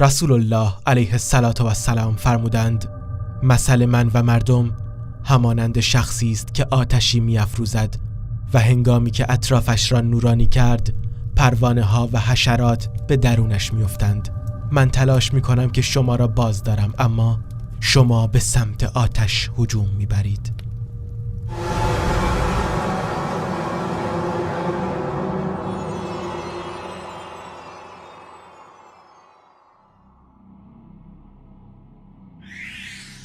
رسول الله علیه السلام فرمودند مثل من و مردم همانند شخصی است که آتشی می‌افروزد و هنگامی که اطرافش را نورانی کرد پروانه ها و حشرات به درونش می‌افتند. من تلاش می‌کنم که شما را باز دارم، اما شما به سمت آتش هجوم می‌برید.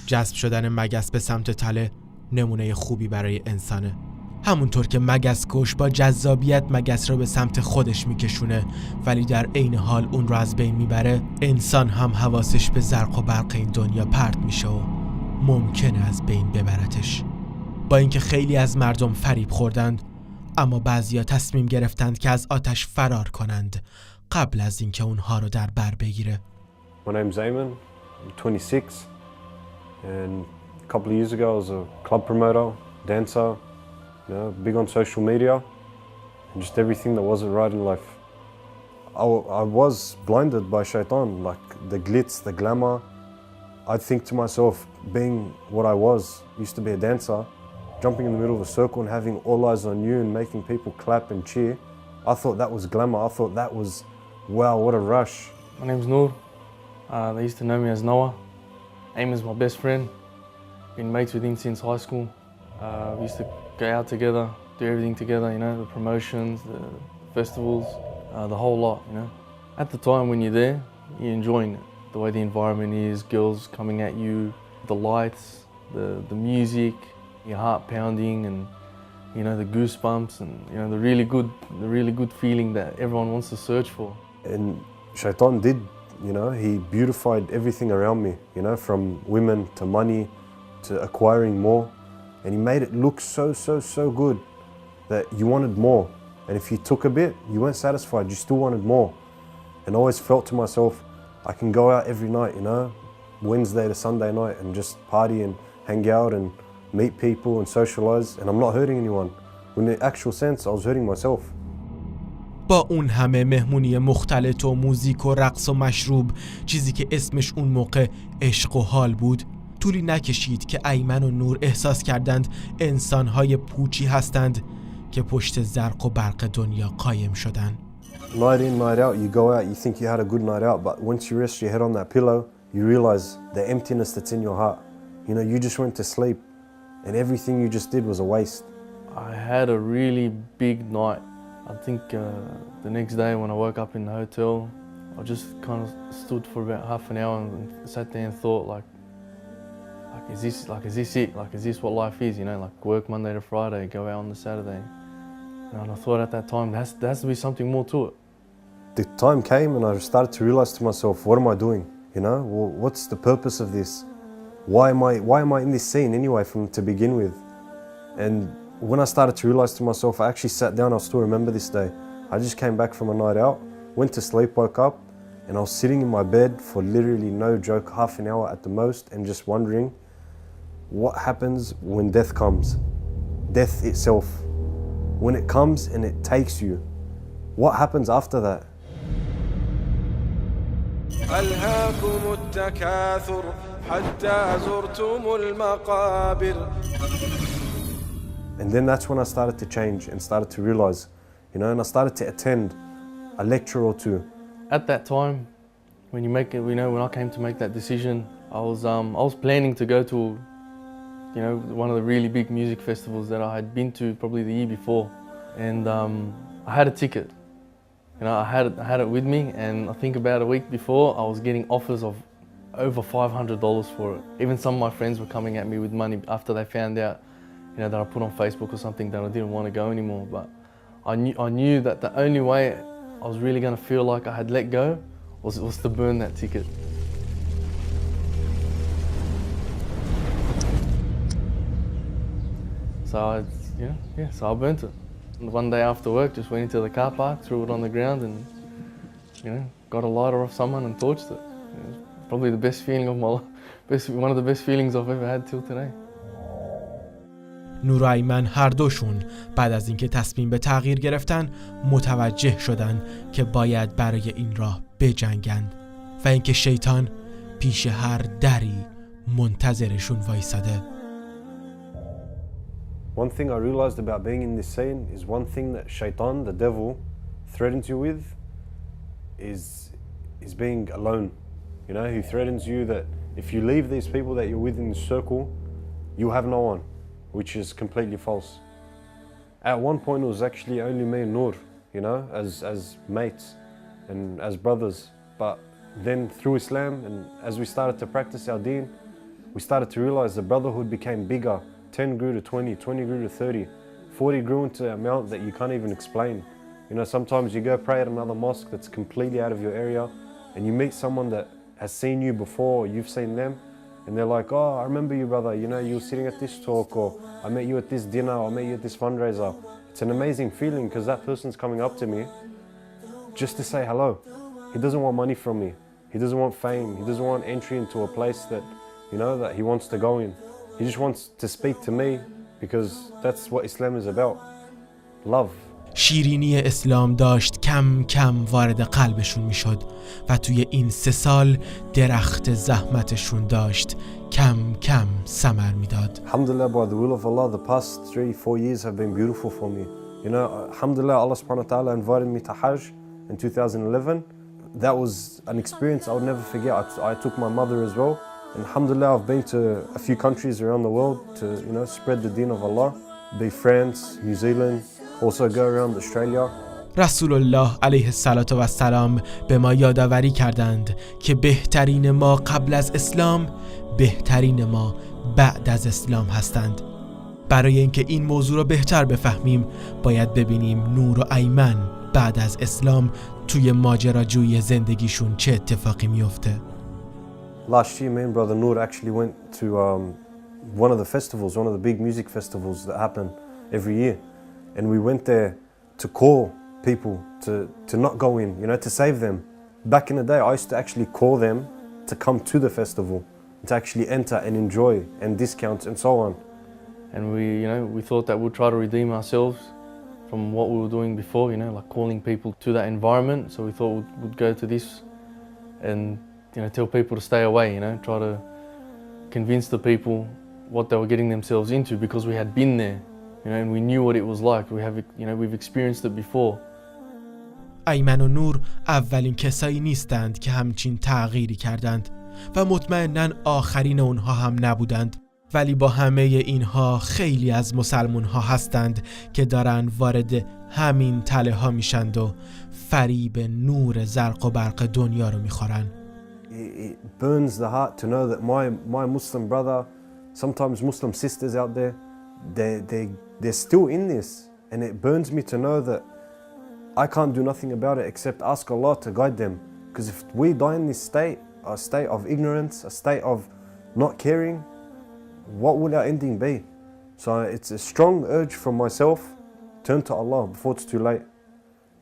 جذب شدن مگس به سمت تله نمونه خوبی برای انسانه. همونطور که مگس کش با جذابیت مگس را به سمت خودش میکشونه ولی در عین حال اون رو از بین میبره، انسان هم حواسش به زرق و برق این دنیا پرت میشه و ممکنه از بین ببرتش. با اینکه خیلی از مردم فریب خوردند، اما بعضیا تصمیم گرفتند که از آتش فرار کنند قبل از اینکه اونها رو در بر بگیره. My name's Eamon, I'm 26 and a couple of years ago I was a club promoter, dancer, you know, big on social media and just everything that wasn't right in life. I was blinded by shaitan, like the glitz, the glamour. I'd think to myself, being what I was, used to be a dancer, jumping in the middle of a circle and having all eyes on you and making people clap and cheer. I thought that was glamour. I thought that was, wow, what a rush. My name's Noor. They used to know me as Noah. Eamon's my best friend. Been mates with him since high school. We used to go out together, do everything together, you know, the promotions, the festivals, the whole lot, you know. At the time when you're there, you're enjoying it. The way the environment is, girls coming at you, the lights, the music, your heart pounding and, you know, the goosebumps and, you know, the really good feeling that everyone wants to search for. And shaitan did, you know, he beautified everything around me, you know, from women to money to acquiring more. And he made it look so good that you wanted more. And if you took a bit, you weren't satisfied, you still wanted more. And I always felt to myself, I can go out every night, you know, Wednesday to Sunday night and just party and hang out and meet people and socialize and I'm not hurting anyone. In the actual sense, I was hurting myself. با اون همه مهمونی مختلط و موزیک و رقص و مشروب، چیزی که اسمش اون موقع عشق و حال بود، طولی نکشید که ایمن و نور احساس کردند انسان‌های پوچی هستند که پشت زرق و برق دنیا قایم شدن. Night in, night out, you go out, you think you had a good night out, but once you rest your head on that pillow, you realize the emptiness that's in your heart. You know, you just went to sleep and everything you just did was a waste. I had a really big night. I think the next day when I woke up in the hotel, I just kind of stood for about half an hour and sat there and thought, is this it? Like, is this what life is? You know, like work Monday to Friday, go out on the Saturday. And I thought at that time, there has to be something more to it. The time came and I started to realize to myself, what am I doing? You know, well, what's the purpose of this? Why am I in this scene anyway to begin with? And when I started to realize to myself, I actually sat down, I still remember this day. I just came back from a night out, went to sleep, woke up, and I was sitting in my bed for literally no joke, half an hour at the most, and just wondering what happens when death comes. Death itself. When it comes and it takes you, what happens after that? ألهاكم التكاثر حتى زرتم المقابر. And then that's when I started to change and started to realize, you know, and I started to attend a lecture or two. At that time, when you make it, you know, when I came to make that decision, I was planning to go to, you know, one of the really big music festivals that I had been to probably the year before, and I had a ticket. You know, I had it with me, and I think about a week before, I was getting offers of over $500 for it. Even some of my friends were coming at me with money after they found out, you know, that I put on Facebook or something that I didn't want to go anymore. But I knew that the only way I was really going to feel like I had let go was to burn that ticket. So I burnt it. And one day after work, just went into the car park, threw it on the ground, and, you know, got a lighter off someone and torched it. It was probably the best feeling of my life, one of the best feelings I've ever had till today. نور و ایمن هر دوشون بعد از اینکه تصمیم به تغییر گرفتن متوجه شدن که باید برای این راه بجنگند و اینکه شیطان پیش هر دری منتظرشون وایساده. One thing I realized about being in this scene is one thing that shaitan, the devil, threatens you with is being alone. You know, he threatens you that if you leave these people that you're with in the circle, you have no one, which is completely false. At one point it was actually only me and Noor, you know, as mates and as brothers. But then through Islam and as we started to practice our deen, we started to realize the brotherhood became bigger. 10 grew to 20, 20 grew to 30, 40 grew into an amount that you can't even explain. You know, sometimes you go pray at another mosque that's completely out of your area and you meet someone that has seen you before, or you've seen them, and they're like, oh, I remember you, brother, you know, you were sitting at this talk, or I met you at this dinner, or I met you at this fundraiser. It's an amazing feeling because that person's coming up to me just to say hello. He doesn't want money from me. He doesn't want fame. He doesn't want entry into a place that, you know, that he wants to go in. He just wants to speak to me because that's what Islam is about. Love. شیرینی اسلام داشت کم کم وارد قلبشون میشد و توی این 3 سال درخت زحمتشون داشت کم کم ثمر میداد. Alhamdulillah, by the will of Allah, the past 3-4 years have been beautiful for me. You know, alhamdulillah, Allah subhanahu wa ta'ala invited me to Hajj in 2011. That was an experience I would never forget. I took my mother as well. And alhamdulillah, I've been to a few countries around the world to, you know, spread the deen of Allah. Be France, New Zealand, also go around Australia. رسول الله علیه السلام به ما یادآوری کردند که بهترین ما قبل از اسلام بهترین ما بعد از اسلام هستند. برای اینکه این موضوع رو بهتر بفهمیم باید ببینیم نور و ایمن بعد از اسلام توی ماجراجویی زندگیشون چه اتفاقی میفته. Last year, me and brother Noor actually went to one of the festivals, one of the big music festivals that happen every year. And we went there to call people to not go in, you know, to save them. Back in the day, I used to actually call them to come to the festival, to actually enter and enjoy and discounts and so on. And we thought that we'd try to redeem ourselves from what we were doing before, you know, like calling people to that environment. So we thought we'd go to this and, you know, tell people to stay away, you know, try to convince the people what they were getting themselves into because we had been there, you know, and we knew what it was like. We've experienced it before. ایمن و نور اولین کسایی نیستند که همچین تغییری کردند و مطمئناً آخرین اونها هم نبودند، ولی با همه اینها خیلی از مسلمون ها هستند که دارن وارد همین تله ها میشند و فریب نور زرق و برق دنیا رو میخورن. It burns the heart to know that my Muslim brother, sometimes Muslim sisters out there, they're still in this, and it burns me to know that I can't do nothing about it except ask Allah to guide them. Because if we die in this state, a state of ignorance, a state of not caring, what will our ending be? So it's a strong urge from myself, turn to Allah before it's too late.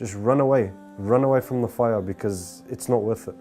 Just run away from the fire because it's not worth it.